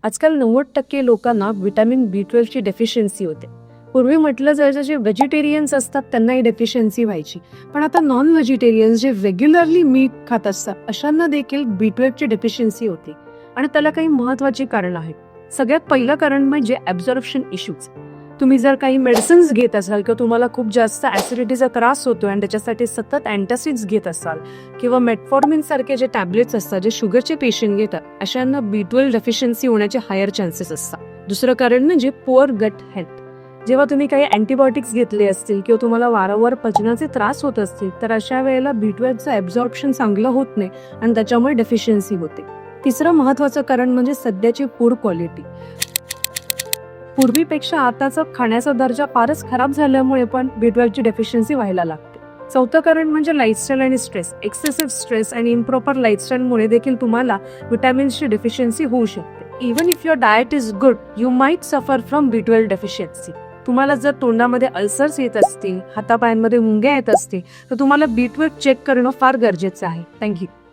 आजकाल 90% लोकांना vitamin B12 ची डेफिशियन्सी होते. पूर्वी म्हटलं जायचं जे व्हेजिटेरियन्स असतात त्यांना ही डेफिशियन्सी व्हायची. पण आता नॉन व्हेजिटेरियन्स जे रेग्युलरली मीट खात असतात अशांना देखील B12 ची डेफिशियन्सी होते. आणि त्याला काही महत्त्वाची कारणं आहेत. सगळ्यात पहिलं कारण म्हणजे ॲब्झॉर्प्शन इश्यूज. तुम्ही जर काही मेडिसिन्स घेत असाल किंवा तुम्हाला खूप जास्त ॲसिडिटीचा त्रास होतो आणि त्याच्यासाठी सतत अँटासिड्स घेत असाल किंवा मेटफॉर्मिन सारखे जे टॅबलेट्स असतात जे शुगरचे पेशंट घेतात अशांना B12 डेफिशियन्सी होण्याचे हायर चान्सेस असतात. दुसरं कारण म्हणजे पुअर गट हेल्थ. जेव्हा तुम्ही काही अँटीबायोटिक्स घेतले असतील किंवा तुम्हाला वारंवार पचनाचे त्रास होत असतील तर अशा वेळेला B12चं ॲब्झॉर्प्शन चांगलं होत नाही आणि त्याच्यामुळे डेफिशियन्सी होते. तिसरं महत्त्वाचं कारण म्हणजे सध्याची फूड क्वालिटी. पूर्वीपेक्षा आताचा खाण्याचा दर्जा फारच खराब झाल्यामुळे पण B12 ची डेफिशियन्सी व्हायला लागते. चौथं कारण म्हणजे लाईफस्टाईल आणि स्ट्रेस. एक्सेसिव्ह स्ट्रेस आणि इम्प्रॉपर लाईफस्टाईलमुळे देखील तुम्हाला विटॅमिन्सची डेफिशियन्सी होऊ शकते. Even if your diet is good you might suffer from B12 deficiency. तुम्हाला जर तोंडामध्ये अल्सर्स येत असतील, हातापायांमध्ये मुंग्या येत असतील तर तुम्हाला B12 चेक करणं फार गरजेचं आहे. थँक्यू.